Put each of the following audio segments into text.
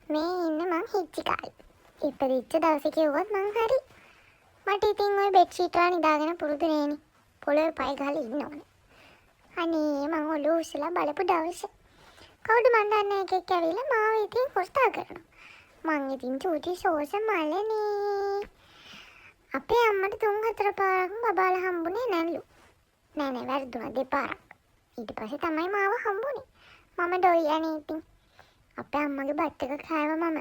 මේ ඉන්න මං හිච්චිකායි. ඉපදිච්ච දවසේ කිව්වොත් මං හරි. මට ඉතින් ওই බෙඩ් ෂීට් වල නිදාගෙන පුරුදු නෑනේ. පොළවේ පය ගහලා ඉන්න ඕනේ. අනේ මං ඔළුව උස්සලා බලපු දවසේ කවුද මන් දන්නේ එකෙක් ඇවිල්ලා මාව ඉතින් හොස්තා කරනවා. මං ඉතින් චූටි සෝස මලනේ. අපේ අම්මට 3-4 පාරක් බබාලා හම්බුනේ නැල්ලු. නෑ වැරදුනා දෙපාරක්. ඊට පස්සේ තමයි මාව හම්බුනේ. මම ඩොයියනේ ඉතින්. අපේ අම්මගේ බත් එක කෑව මම.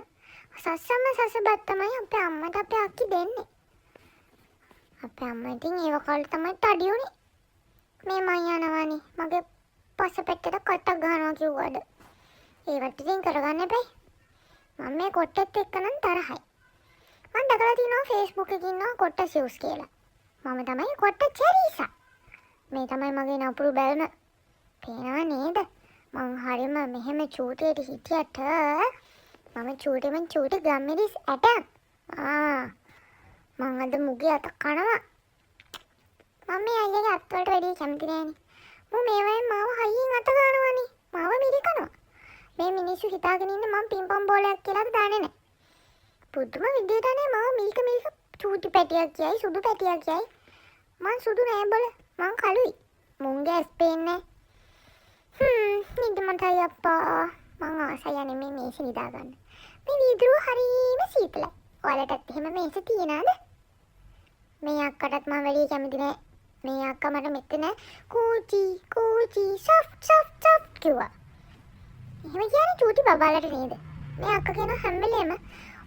සස්සම සස බත් තමයි අපේ අම්මට අපේ අක්කි දෙන්නේ. අපේ අම්මා ඉතින් ඒව කාලේ තමයි තඩි උනේ. මේ මං යනවානේ. මගේ පස පෙට්ටට කටක් ගහනවා කිව්වද. ඒවට ඉතින් කරගන්න එපයි. මම මේ කොට්ටෙත් එක්ක නම් තරහයි. මම දැකලා තියෙනවා Facebook එකේ ඉන්නවා කොට්ට සිවුස් කියලා. මම තමයි කොට්ට චෙරීසා. මේ තමයි මගේ නපුරු බැල්ම. පේනව නේද? මං හරියම මෙහෙම චූටියට හිටියට මම චූටි ගම්මිරිස් ඇටක්. මං අද මුගේ අත කනවා. මම මේ අයියගේ අත් වලට වැඩි කැමති නෑනේ. මම මේ වයින් මාව හයියෙන් අත ගන්නවනේ. මාව මිරිකනවා. මේ මිනිස්සු හිතාගෙන ඉන්නේ මං පිම්පම් බෝලයක් කියලාද දන්නේ නෑ. පුදුම විදියට අනේ මාව මිරික චූටි පැටියක් කියයි සුදු පැටියක් කියයි. මං සුදු නෑ බල. මං කළුයි. මුංගේ ඇස් පේන්නේ. නිදිමතයි අප්පා. මං ආසයි යන්නේ මේ මේසෙ නිදා ගන්න. මේ වීදුරුව හරීම සීතලයි. ඔයාලටත් එහෙම මේසෙ තියනවද? මේ අක්කටත් මම වැඩි කැමති නෑ. මේ අක්කා මට මෙතන කූචි සොෆ්ට් කිව්වා. එහෙම කියන්නේ චූටි බබාලට නේද? මේ අක්කා කියන හැම වෙලේම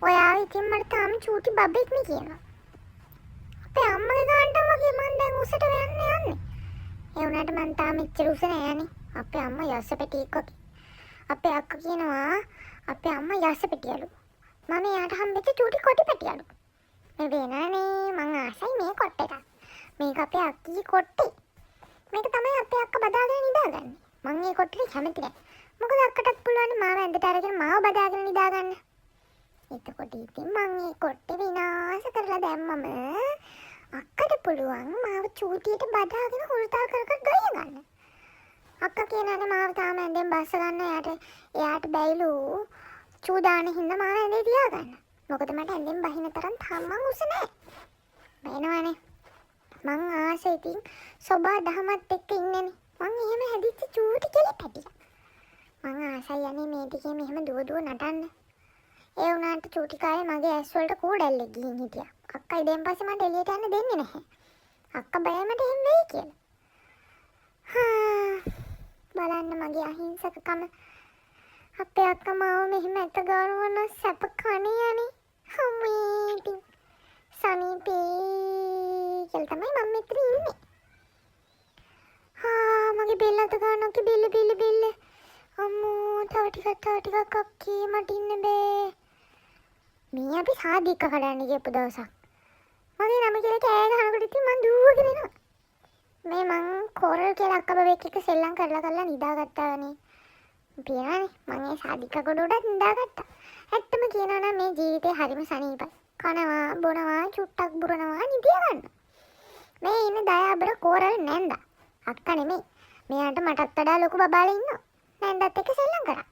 ඔයා ඉතින් මට තාම චූටි බබෙක් නේ කියනවා. අපේ අම්මගේ ගානට වගේ මං දැන් උසට යන්නේ. ඒ වුණාට මං තාම එච්චර උස නෑනේ. අපේ අම්මා යස්ස පෙටියෙක් වගේ. අපේ අක්කා කියනවා අපේ අම්මා යස්ස පෙටියලු. මම එයාට හම්බෙච්ච චූටි කොටි පෙටියලු. මේ වෙනනේ මං ආසයි මේ කොට්ටේට. මේක අපේ අක්කී කොට්ටේ. මේක තමයි අපේ අක්කා බදාගෙන නිදාගන්නේ. මං මේ කොට්ටේ කැමති නෑ. මොකද අක්කටත් පුළුවන් මාව ඇඳට අරගෙන මාව බදාගෙන නිදාගන්න. එතකොට ඉතින් මං මේ කොට්ටේ විනාශ කරලා දැම්මම අක්කට පුළුවන් මාව චූටියට බදාගෙන හුරුතා කර ගන්න. අක්කා කියනවානේ මාව තාම ඇඳෙන් බස්ස ගන්න එයාට බැයිලු චූදාන හින්දා මාව ඇඳේ තියාගන්න. මොකද මට ඇඳෙන් බහින තරම් තාම මං උස නෑ. බැනවනේ. මං ආසයි ඉතින් සබා දහමත් එක්ක ඉන්නේනේ. මං එහෙම හැදිච්ච චූටි කෙලි පැටියක්. මං ආසයි යන්නේ මේ ටිකේ මෙහෙම දුව නටන්න. ඒ වුණාට චූටි කාලේ මගේ ඇස් වලට කූඩැල්ලෙක් ගිහින් හිටියා. අක්කා ඉදෙන් පස්සේ මට එළියට යන්න දෙන්නේ නැහැ. අක්කා බයයි මට එහෙම වෙයි කියලා. බලන්න මගේ අහිංසකකම. අපේ අක්කා මාව මෙහෙම ඇත ගානවන සැප කණේ යන්නේ. හම්මේ සනීපේ කියලා තමයි මම මෙතන ඉන්නේ. මගේ බෙල්ල අත ගන්නක බෙල්ල. අම්මෝ තව ටිකක් අක්කේ මට ඉන්න බෑ. මේ අපි සාදික කඩන්න ගියපු දවසක්. මගේ නම කියලා කෑ ගහනකොට ඉතින් මං දුවගෙන එනවා. මේ මං කොරල් කියලා අක්කා බබෙක් එක්ක සෙල්ලම් කරලා නිදාගත්තානේ. පියානේ මං ඒ සාදික කොට උඩත් නිදාගත්තා. ඇත්තම කියනවා නම් මේ ජීවිතේ හරිම සනීපයි. කනවා බොනවා චුට්ටක් බුරනවා නිදිය ගන්න. මේ ඉන්න දයාබර කොරල් නැන්දා. අක්කා නෙමෙයි. මෙයාට මටත් වඩා ලොකු බබාලා ඉන්නවා. නැන්දත් එක්ක සෙල්ලම් කරා.